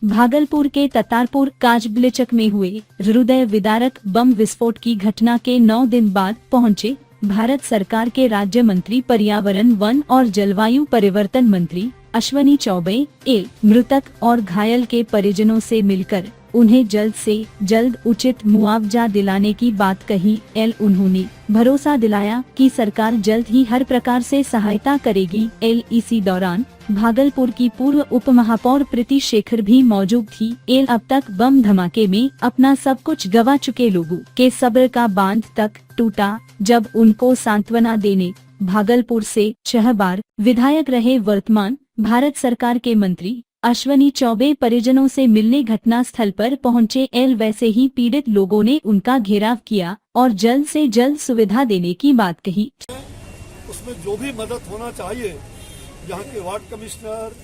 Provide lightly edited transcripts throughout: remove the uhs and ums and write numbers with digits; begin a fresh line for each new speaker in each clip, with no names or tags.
भागलपुर के ततारपुर काजबलेचक में हुए हृदय विदारक बम विस्फोट की घटना के 9 दिन बाद पहुंचे भारत सरकार के राज्य मंत्री पर्यावरण, वन और जलवायु परिवर्तन मंत्री अश्वनी चौबे मृतक और घायल के परिजनों से मिलकर उन्हें जल्द से जल्द उचित मुआवजा दिलाने की बात कही। उन्होंने भरोसा दिलाया कि सरकार जल्द ही हर प्रकार से सहायता करेगी। इसी दौरान भागलपुर की पूर्व उप महापौर प्रीति शेखर भी मौजूद थी। अब तक बम धमाके में अपना सब कुछ गवा चुके लोगों के सब्र का बांध तक टूटा जब उनको सांत्वना देने भागलपुर से 6 बार विधायक रहे वर्तमान भारत सरकार के मंत्री अश्वनी चौबे परिजनों से मिलने घटना स्थल पर पहुंचे। वैसे ही पीड़ित लोगों ने उनका घेराव किया और जल्द से जल्द सुविधा देने की बात कही।
उसमें जो भी मदद होना चाहिए, यहाँ के वार्ड कमिश्नर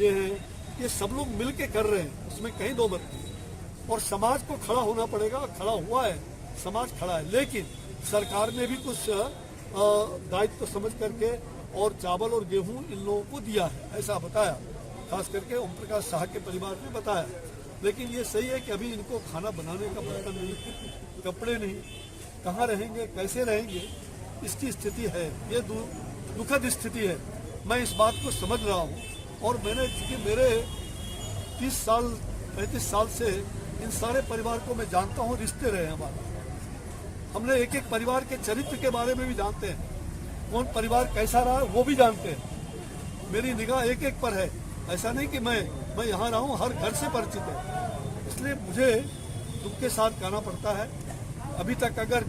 ये सब लोग मिल के कर रहे हैं, उसमें कहीं दो मत नहीं। और समाज को खड़ा होना पड़ेगा, खड़ा हुआ है, समाज खड़ा है, लेकिन सरकार ने भी कुछ दायित्व समझ करके और चावल और गेहूं इन लोगों को दिया है, ऐसा बताया, खास करके ओम प्रकाश शाह के परिवार ने बताया। लेकिन ये सही है कि अभी इनको खाना बनाने का बर्तन नहीं, कपड़े नहीं, कहाँ रहेंगे, कैसे रहेंगे, इसकी स्थिति है। ये दुखद स्थिति है। मैं इस बात को समझ रहा हूँ और मैंने, चूंकि मेरे 35 साल से इन सारे परिवार को मैं जानता हूँ, रिश्ते रहे हमारे। हमने एक एक परिवार के चरित्र के बारे में भी जानते हैं, कौन परिवार कैसा रहा है वो भी जानते हैं। मेरी निगाह एक एक पर है, ऐसा नहीं कि मैं यहाँ रहा हूँ, हर घर से परिचित है। इसलिए मुझे दुख के साथ कहना पड़ता है, अभी तक अगर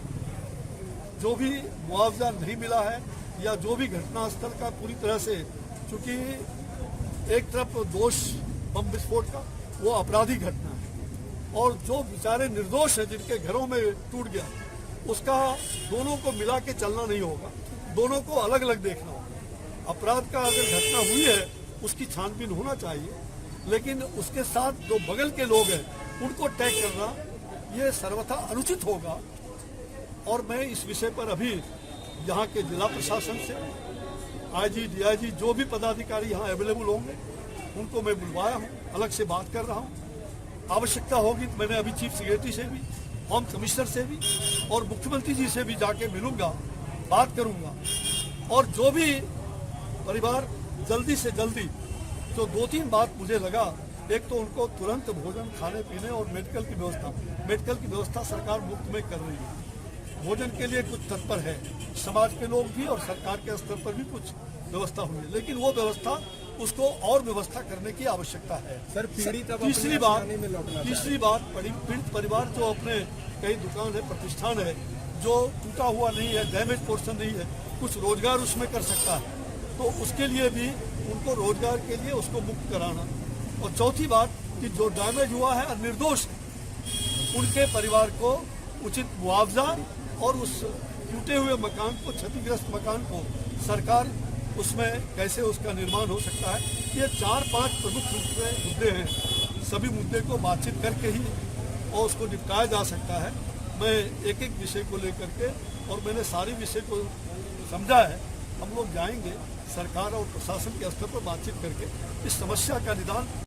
जो भी मुआवजा नहीं मिला है या जो भी घटनास्थल का पूरी तरह से, चूंकि एक तरफ दोष बम विस्फोट का वो आपराधिक घटना है और जो बेचारे निर्दोष है जिनके घरों में टूट गया, उसका दोनों को मिला के चलना नहीं होगा, दोनों को अलग अलग देखना होगा। अपराध का अगर घटना हुई है उसकी छानबीन होना चाहिए, लेकिन उसके साथ जो बगल के लोग हैं उनको टैग करना ये सर्वथा अनुचित होगा। और मैं इस विषय पर अभी यहाँ के जिला प्रशासन से आईजी, डीआईजी, जो भी पदाधिकारी यहाँ अवेलेबल होंगे उनको मैं बुलवाया हूँ, अलग से बात कर रहा हूँ। आवश्यकता होगी तो मैंने अभी चीफ सेक्रेटरी से भी, होम कमिश्नर से भी और मुख्यमंत्री जी से भी जाके मिलूंगा, बात करूंगा। और जो भी परिवार जल्दी से जल्दी, तो 2-3 बात मुझे लगा, एक तो उनको तुरंत भोजन, खाने पीने और मेडिकल की व्यवस्था सरकार मुफ्त में कर रही है। भोजन के लिए कुछ तत्पर है, समाज के लोग भी और सरकार के स्तर पर भी कुछ व्यवस्था हुई है, लेकिन वो व्यवस्था, उसको और व्यवस्था करने की आवश्यकता है। सर, तीसरी बात पीड़ित परिवार जो अपने कई दुकान है, प्रतिष्ठान है, जो टूटा हुआ नहीं है, डैमेज पोर्शन नहीं है, कुछ रोजगार उसमें कर सकता है, तो उसके लिए भी उनको रोजगार के लिए उसको मुक्त कराना। और चौथी बात कि जो डैमेज हुआ है निर्दोष, उनके परिवार को उचित मुआवजा और उस टूटे हुए मकान को, क्षतिग्रस्त मकान को सरकार उसमें कैसे उसका निर्माण हो सकता है। ये 4-5 प्रमुख मुद्दे हैं। सभी मुद्दे को बातचीत करके ही और उसको निपटाया जा सकता है। मैं एक एक विषय को लेकर के, और मैंने सारे विषय को समझा है, हम लोग जाएंगे सरकार और प्रशासन के स्तर पर बातचीत करके इस समस्या का निदान